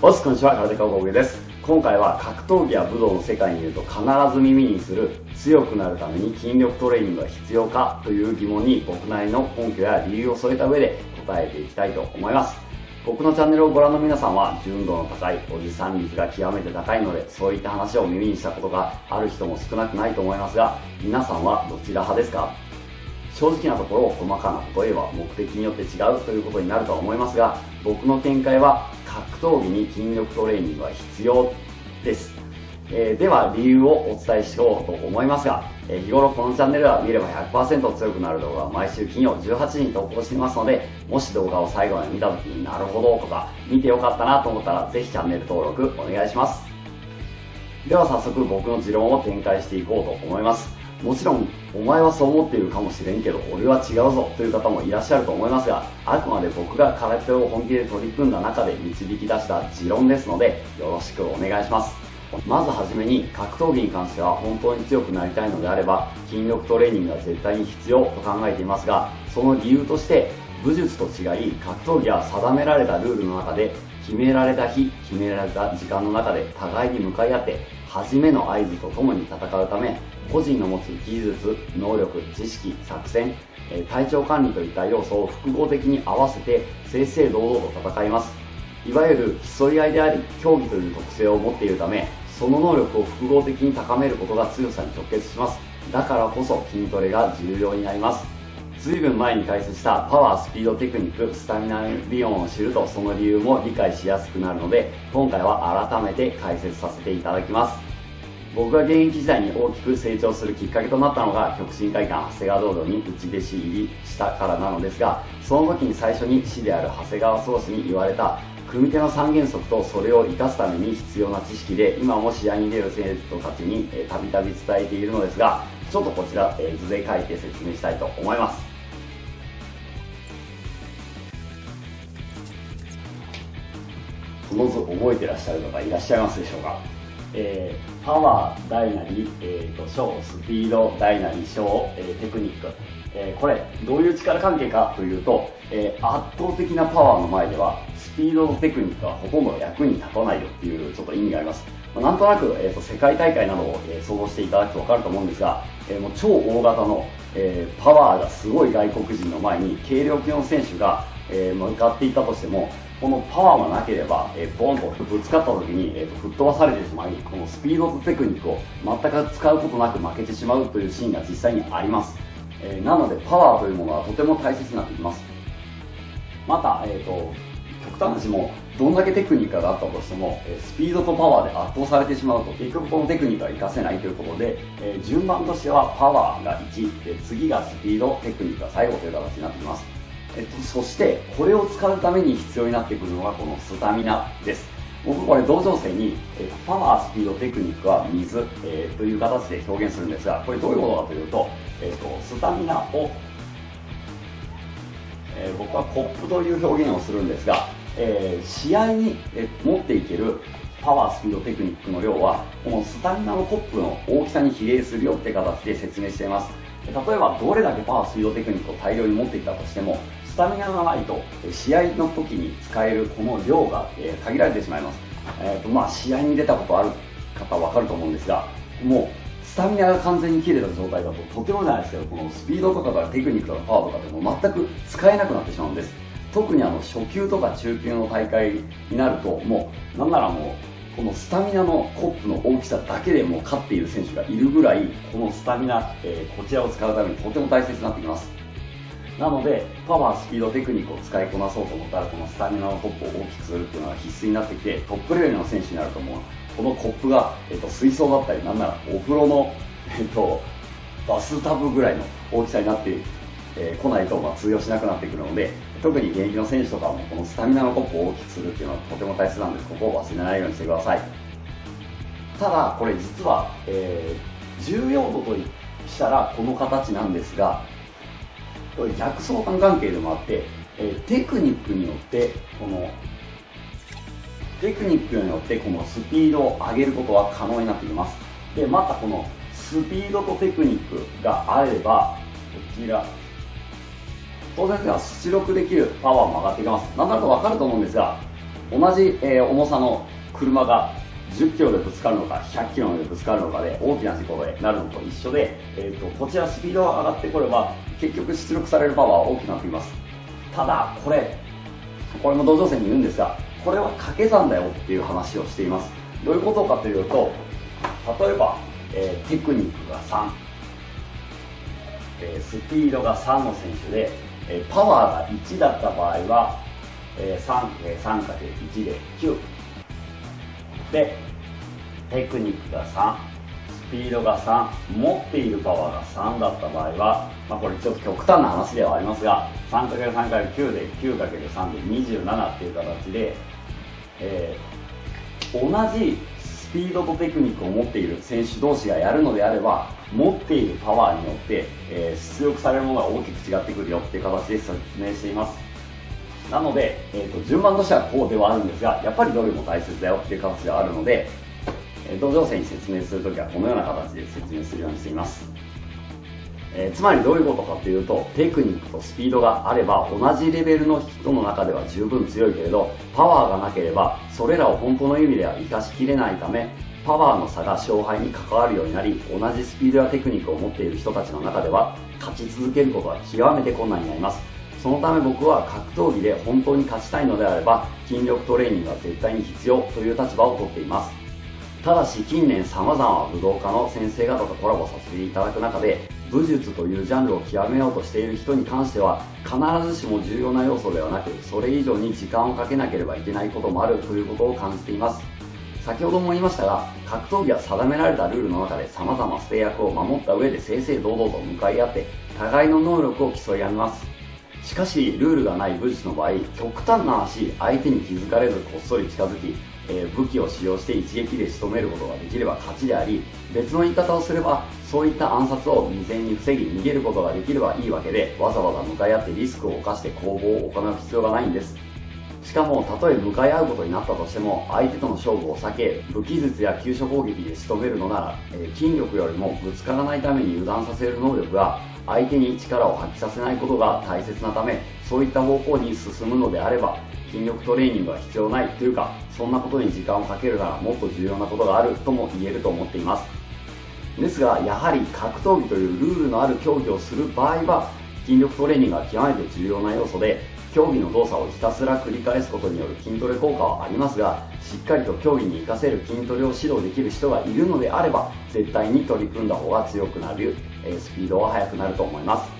おつこんにちは、空手家小峠です。今回は格闘技や武道の世界にいると必ず耳にする強くなるために筋力トレーニングが必要かという疑問に僕なりの根拠や理由を添えた上で答えていきたいと思います。僕のチャンネルをご覧の皆さんは純度の高いおじさん率が極めて高いので、そういった話を耳にしたことがある人も少なくないと思いますが、皆さんはどちら派ですか？正直なところ細かなことを言えば目的によって違うということになるとは思いますが、僕の見解は格闘技に筋力トレーニングは必要です。では理由をお伝えしようと思いますが、日頃このチャンネルでは見れば 100% 強くなる動画を毎週金曜18時に投稿していますので、もし動画を最後まで見た時になるほどとか見てよかったなと思ったらぜひチャンネル登録お願いします。では早速僕の持論を展開していこうと思います。もちろんお前はそう思っているかもしれんけど俺は違うぞという方もいらっしゃると思いますが、あくまで僕が空手を本気で取り組んだ中で導き出した持論ですので、よろしくお願いします。まずはじめに格闘技に関しては本当に強くなりたいのであれば筋力トレーニングが絶対に必要と考えていますが、その理由として武術と違い格闘技は定められたルールの中で決められた日決められた時間の中で互いに向かい合って初めの合図とともに戦うため、個人の持つ技術、能力、知識、作戦、体調管理といった要素を複合的に合わせて正々堂々と戦います。いわゆる競い合いであり競技という特性を持っているため、その能力を複合的に高めることが強さに直結します。だからこそ筋トレが重要になります。随分前に解説したパワー、スピード、テクニック、スタミナ理論を知るとその理由も理解しやすくなるので、今回は改めて解説させていただきます。僕が現役時代に大きく成長するきっかけとなったのが極真会館長谷川道場に内弟子入りしたからなのですが、その時に最初に師である長谷川宗師に言われた組手の三原則とそれを生かすために必要な知識で、今も試合に出る生徒たちにたびたび伝えているのですが、ちょっとこちら図で書いて説明したいと思います。この図覚えてらっしゃる方いらっしゃいますでしょうか？パワー大なり、小スピード大なり小、テクニック、これどういう力関係かというと、圧倒的なパワーの前ではスピードとテクニックはほとんど役に立たないよっていうちょっと意味があります。なんとなく、世界大会などを、想像していただくと分かると思うんですが、もう超大型の、パワーがすごい外国人の前に軽量級の選手が、向かっていたとしても、このパワーがなければ、ボンとぶつかった時に、吹っ飛ばされてしまい、このスピードとテクニックを全く使うことなく負けてしまうというシーンが実際にあります。なのでパワーというものはとても大切になってきます。また、極端な話もどんだけテクニックがあったとしても、スピードとパワーで圧倒されてしまうと結局このテクニックは活かせないということで、順番としてはパワーが1で、次がスピード、テクニックが最後という形になってきます。そしてこれを使うために必要になってくるのがこのスタミナです。僕これ同情生にパワー、スピード、テクニックは水、という形で表現するんですが、これどういうことかというと、スタミナを、僕はコップという表現をするんですが、試合に持っていけるパワー、スピード、テクニックの量はこのスタミナのコップの大きさに比例するよって形で説明しています。例えばどれだけパワー、スピード、テクニックを大量に持っていたとしても、スタミナがないと試合の時に使えるこの量が限られてしまいます。試合に出たことある方は分かると思うんですが、もうスタミナが完全に切れた状態だととてもじゃないですけど、このスピードとかテクニックとかパワーとかでも全く使えなくなってしまうんです。特に初級とか中級の大会になると、もうなんならもうこのスタミナのコップの大きさだけでも勝っている選手がいるぐらい、このスタミナ、こちらを使うためにとても大切になってきます。なのでパワー、スピード、テクニックを使いこなそうと思ったら、このスタミナのコップを大きくするっていうのが必須になってきて、トップレベルの選手になるともうこのコップが、水槽だったり、なんならお風呂の、バスタブぐらいの大きさになってこないと、通用しなくなってくるので、特に現役の選手とかはもこのスタミナのコップを大きくするっていうのはとても大切なんです。ここを忘れないようにしてください。ただこれ実は、重要度としたらこの形なんですが、これ逆相関関係でもあって、テクニックによってこのスピードを上げることは可能になってきます。でまたこのスピードとテクニックがあれば、こちら当然ですが出力できるパワーも上がってきます。なんとなく分かると思うんですが、同じ、重さの車が10キロでぶつかるのか100キロでぶつかるのかで大きな事故になるのと一緒で、こちらスピードが上がってこれば結局出力されるパワーは大きくなっています。ただこれも同乗生に言うんですが、これは掛け算だよっていう話をしています。どういうことかというと、例えば、テクニックが3、スピードが3の選手で、パワーが1だった場合は、3×3×1 で9で、テクニックが3、スピードが3、持っているパワーが3だった場合は、これちょっと極端な話ではありますが、3×3×9 で 9×3 で27っていう形で、同じスピードとテクニックを持っている選手同士がやるのであれば、持っているパワーによって、出力されるものが大きく違ってくるよっていう形で説明しています。なので、順番としてはこうではあるんですが、やっぱりどれも大切だよっていう形ではあるので、同乗生に説明するときはこのような形で説明するようにしています。つまりどういうことかというと、テクニックとスピードがあれば同じレベルの人の中では十分強いけれど、パワーがなければそれらを本当の意味では生かしきれないため、パワーの差が勝敗に関わるようになり、同じスピードやテクニックを持っている人たちの中では勝ち続けることは極めて困難になります。そのため僕は格闘技で本当に勝ちたいのであれば、筋力トレーニングは絶対に必要という立場をとっています。ただし近年様々な武道家の先生方とコラボさせていただく中で、武術というジャンルを極めようとしている人に関しては必ずしも重要な要素ではなく、それ以上に時間をかけなければいけないこともあるということを感じています。先ほども言いましたが、格闘技は定められたルールの中で様々制約を守った上で正々堂々と向かい合って互いの能力を競い合います。しかしルールがない武術の場合、極端な話、相手に気づかれずこっそり近づき、武器を使用して一撃で仕留めることができれば勝ちであり、別の言い方をすればそういった暗殺を未然に防ぎ逃げることができればいいわけで、わざわざ向かい合ってリスクを冒して攻防を行う必要がないんです。しかもたとえ向かい合うことになったとしても、相手との勝負を避け武器術や急所攻撃で仕留めるのなら、筋力よりもぶつからないために油断させる能力が相手に力を発揮させないことが大切なため、そういった方向に進むのであれば筋力トレーニングは必要ないというか、そんなことに時間をかけるならもっと重要なことがあるとも言えると思っています。ですがやはり格闘技というルールのある競技をする場合は、筋力トレーニングが極めて重要な要素で、競技の動作をひたすら繰り返すことによる筋トレ効果はありますが、しっかりと競技に活かせる筋トレを指導できる人がいるのであれば、絶対に取り組んだ方が強くなる、スピードは速くなると思います。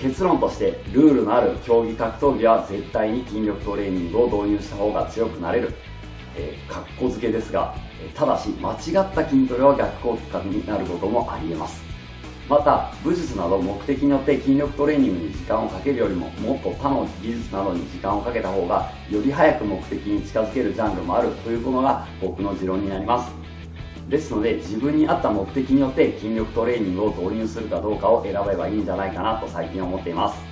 結論として、ルールのある競技格闘技は絶対に筋力トレーニングを導入した方が強くなれる。かっこ付けですが、ただし間違った筋トレは逆効果になることもあり得ます。また武術など目的によって筋力トレーニングに時間をかけるよりも、もっと他の技術などに時間をかけた方がより早く目的に近づけるジャンルもあるというのが僕の持論になります。ですので自分に合った目的によって筋力トレーニングを導入するかどうかを選べばいいんじゃないかなと最近思っています。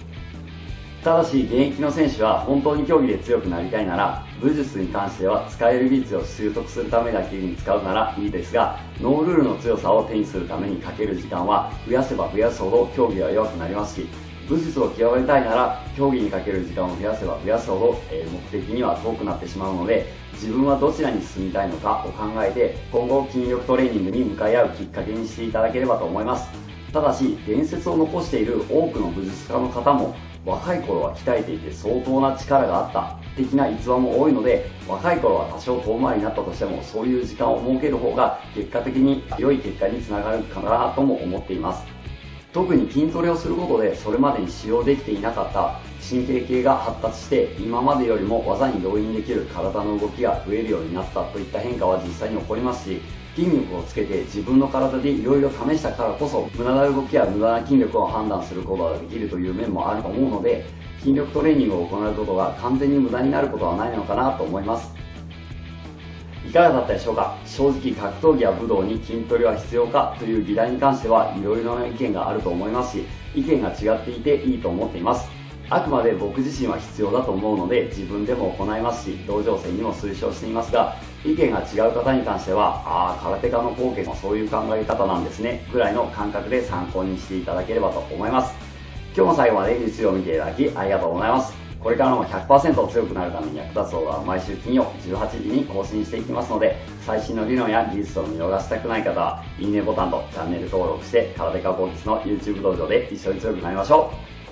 ただし現役の選手は本当に競技で強くなりたいなら、武術に関しては使える技術を習得するためだけに使うならいいですが、ノールールの強さを手にするためにかける時間は増やせば増やすほど競技は弱くなりますし、武術を極めたいなら競技にかける時間を増やせば増やすほど、目的には遠くなってしまうので、自分はどちらに進みたいのかを考えて今後筋力トレーニングに向かい合うきっかけにしていただければと思います。ただし伝説を残している多くの武術家の方も若い頃は鍛えていて相当な力があった的な逸話も多いので、若い頃は多少遠回りになったとしてもそういう時間を設ける方が結果的に良い結果につながるかなとも思っています。特に筋トレをすることでそれまでに使用できていなかった神経系が発達して、今までよりも技に動員できる体の動きが増えるようになったといった変化は実際に起こりますし、筋力をつけて自分の体でいろいろ試したからこそ無駄な動きや無駄な筋力を判断することができるという面もあると思うので、筋力トレーニングを行うことが完全に無駄になることはないのかなと思います。いかがだったでしょうか。正直格闘技や武道に筋トレは必要かという議題に関してはいろいろな意見があると思いますし、意見が違っていていいと思っています。あくまで僕自身は必要だと思うので自分でも行いますし、同乗生にも推奨していますが、意見が違う方に関しては空手家の後継もそういう考え方なんですねぐらいの感覚で参考にしていただければと思います。今日も最後まで実を見ていただきありがとうございます。これからも 100% 強くなるために役立つ動画は毎週金曜18時に更新していきますので、最新の理論や技術を見逃したくない方は、いいねボタンとチャンネル登録して、空手家コーチの YouTube 道場で一緒に強くなりましょう。